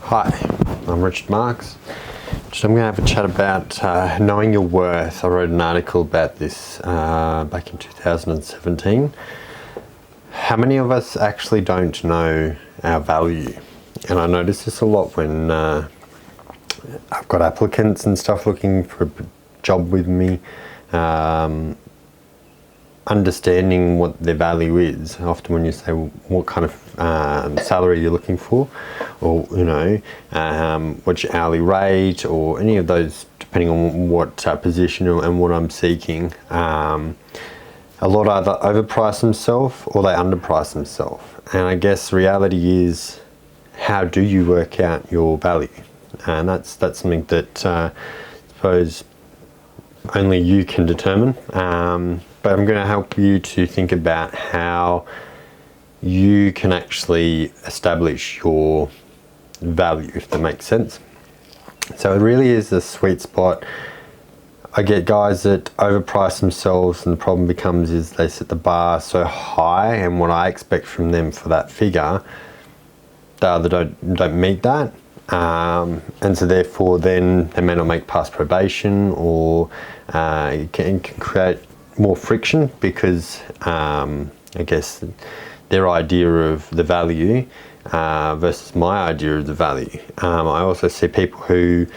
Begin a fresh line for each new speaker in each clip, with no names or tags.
Hi, I'm Richard Marks. I'm going to have a chat about knowing your worth. I wrote an article about this back in 2017. How many of us actually don't know our value? And I notice this a lot when I've got applicants and stuff looking for a job with me. Understanding what their value is. Often when you say what kind of salary you're looking for, or what's your hourly rate, or any of those, depending on what position and what I'm seeking, a lot either overprice themselves or they underprice themselves. And I guess the reality is, how do you work out your value? And that's something that I suppose only you can determine. But I'm going to help you to think about how you can actually establish your value, if that makes sense. So it really is a sweet spot. I get guys that overprice themselves, and the problem becomes is they set the bar so high, and what I expect from them for that figure, they either don't meet that, and so therefore then they may not make past probation, or it can create more friction because I guess their idea of the value versus my idea of the value. I also see people who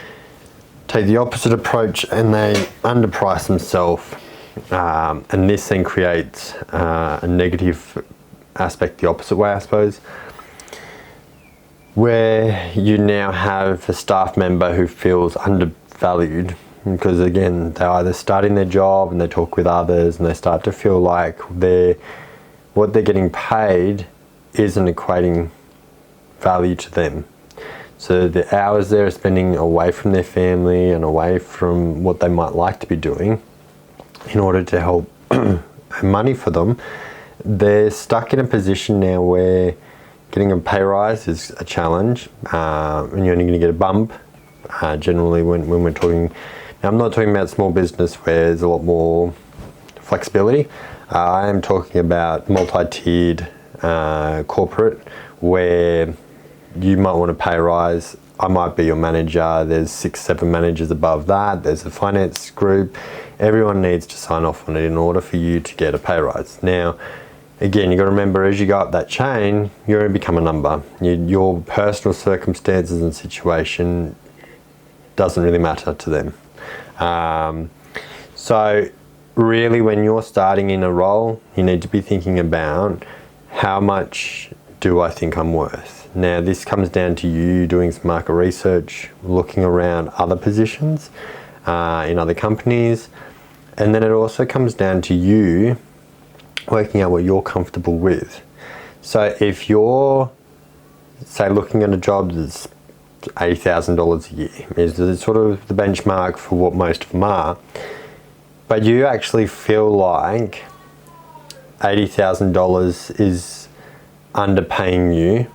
take the opposite approach and they underprice themselves, and this then creates a negative aspect the opposite way, I suppose, where you now have a staff member who feels undervalued. Because again, they're either starting their job and they talk with others and they start to feel like what they're getting paid isn't equating value to them. So the hours they're spending away from their family and away from what they might like to be doing in order to help money for them, they're stuck in a position now where getting a pay rise is a challenge, and you're only going to get a bump generally when we're talking. I'm not talking about small business where there's a lot more flexibility. I am talking about multi-tiered corporate where you might want a pay rise. I might be your manager. There's 6-7 managers above that. There's a finance group. Everyone needs to sign off on it in order for you to get a pay rise. Now, again, you've got to remember, as you go up that chain, you're going to become a number. Your personal circumstances and situation doesn't really matter to them. So really, when you're starting in a role, you need to be thinking about, how much do I think I'm worth? Now, this comes down to you doing some market research, looking around other positions in other companies, and then it also comes down to you working out what you're comfortable with. So if you're, say, looking at a job that's $80,000 a year, is sort of the benchmark for what most of them are, but you actually feel like $80,000 is underpaying you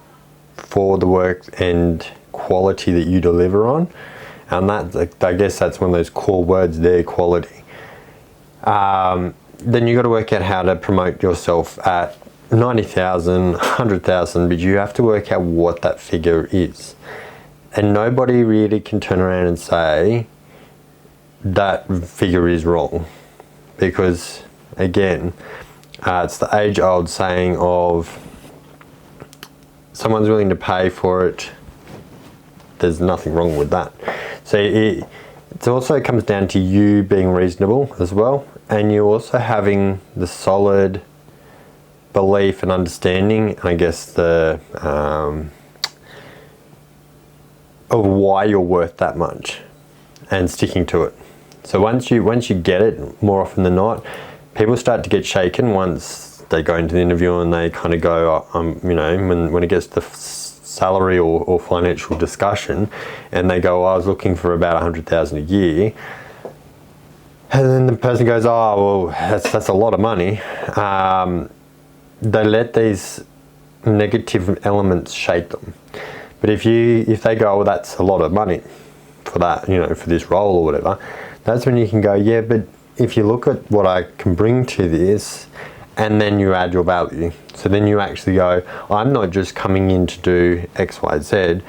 for the work and quality that you deliver on, and that, I guess that's one of those core words there, quality. Then you got to work out how to promote yourself at 90,000, 100,000, but you have to work out what that figure is. And nobody really can turn around and say that figure is wrong, because again, it's the age-old saying of someone's willing to pay for it, there's nothing wrong with that. So it also comes down to you being reasonable as well, and you also having the solid belief and understanding, and I guess the of why you're worth that much, and sticking to it. So once you get it, more often than not, people start to get shaken once they go into the interview and they kind of go, when it gets to salary or financial discussion, and they go, I was looking for about 100,000 a year, and then the person goes, oh, well, that's a lot of money. They let these negative elements shake them. But if they go, well, that's a lot of money for that, for this role or whatever, that's when you can go, yeah, but if you look at what I can bring to this, and then you add your value. So then you actually go, I'm not just coming in to do X, Y, Z.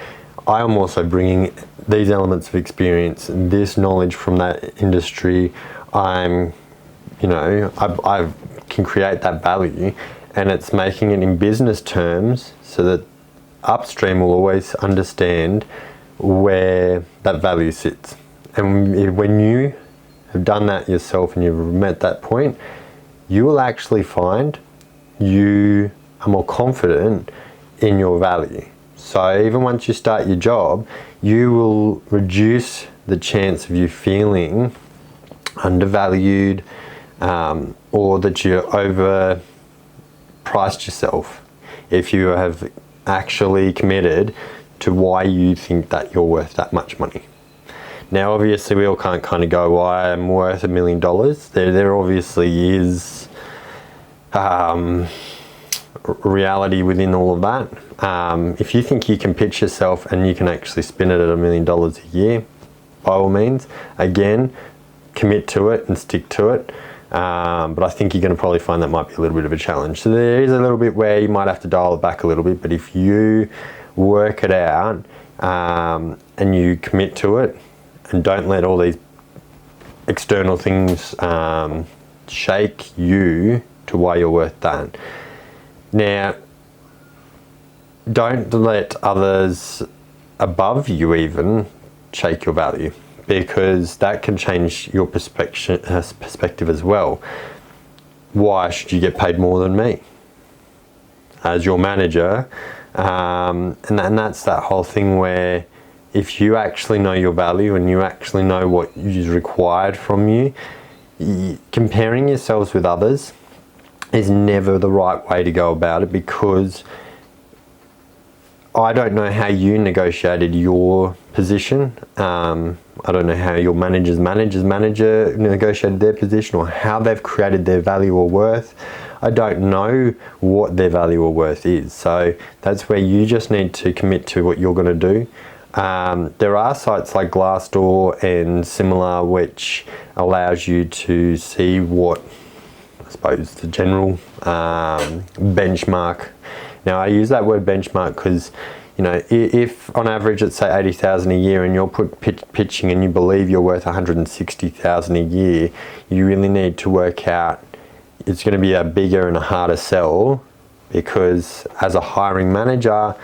I am also bringing these elements of experience, this knowledge from that industry. I can create that value, and it's making it in business terms so that upstream will always understand where that value sits. And when you have done that yourself and you've met that point, you will actually find you are more confident in your value. So even once you start your job, you will reduce the chance of you feeling undervalued, or that you overpriced yourself if you have actually committed to why you think that you're worth that much money. Now, obviously, we all can't kind of go, well, I am worth $1 million. There obviously is reality within all of that. If you think you can pitch yourself and you can actually spin it at $1 million a year, by all means, again, commit to it and stick to it. But I think you're going to probably find that might be a little bit of a challenge. So there is a little bit where you might have to dial it back a little bit, but if you work it out and you commit to it and don't let all these external things shake you to why you're worth that. Now, don't let others above you even shake your value, because that can change your perspective as well. Why should you get paid more than me as your manager? And that's that whole thing where if you actually know your value and you actually know what is required from you, comparing yourselves with others is never the right way to go about it, because I don't know how you negotiated your position. I don't know how your manager's manager negotiated their position, or how they've created their value or worth. I don't know what their value or worth is. So that's where you just need to commit to what you're going to do. There are sites like Glassdoor and similar which allows you to see what, I suppose, the general benchmark. Now, I use that word benchmark because, if on average it's say 80,000 a year and you're pitching and you believe you're worth 160,000 a year, you really need to work out it's going to be a bigger and a harder sell, because as a hiring manager,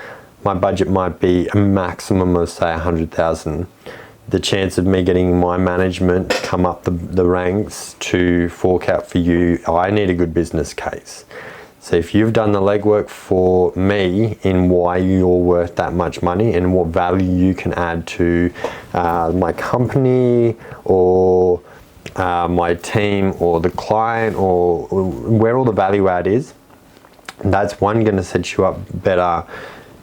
my budget might be a maximum of say 100,000. The chance of me getting my management to come up the ranks to fork out for you, I need a good business case. So if you've done the legwork for me in why you're worth that much money and what value you can add to my company or my team or the client, or where all the value add is, that's one going to set you up better,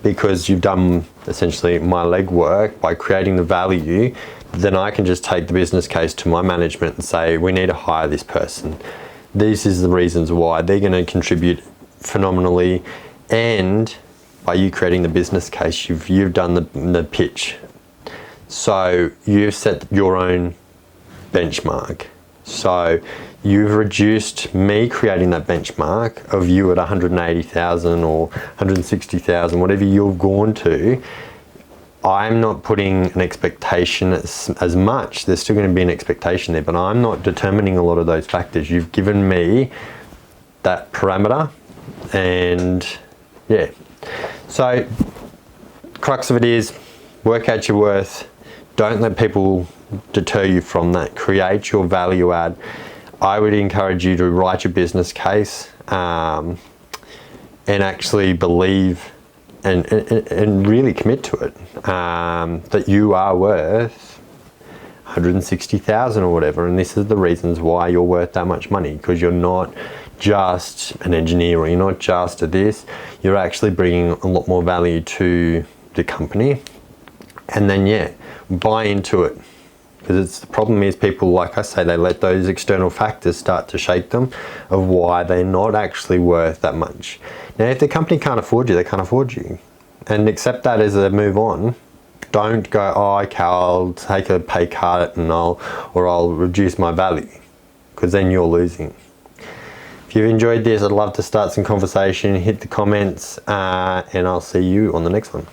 because you've done essentially my legwork by creating the value. Then I can just take the business case to my management and say, we need to hire this person. This is the reasons why they're going to contribute phenomenally, and by you creating the business case, you've done the pitch. So you've set your own benchmark. So you've reduced me creating that benchmark of you at 180,000 or 160,000, whatever you've gone to. I'm not putting an expectation as much. There's still going to be an expectation there, but I'm not determining a lot of those factors. You've given me that parameter, and yeah. So crux of it is work out your worth. Don't let people deter you from that. Create your value add. I would encourage you to write your business case and actually believe and really commit to it, that you are worth 160,000 or whatever, and this is the reasons why you're worth that much money, because you're not just an engineer, or you're not just a this, you're actually bringing a lot more value to the company. And then buy into it, because the problem is people, like I say, they let those external factors start to shake them of why they're not actually worth that much. Now, if the company can't afford you, they can't afford you, and accept that as a move on. Don't go, okay, I'll take a pay cut and I'll reduce my value, because then you're losing. If you've enjoyed this, I'd love to start some conversation. Hit the comments, and I'll see you on the next one.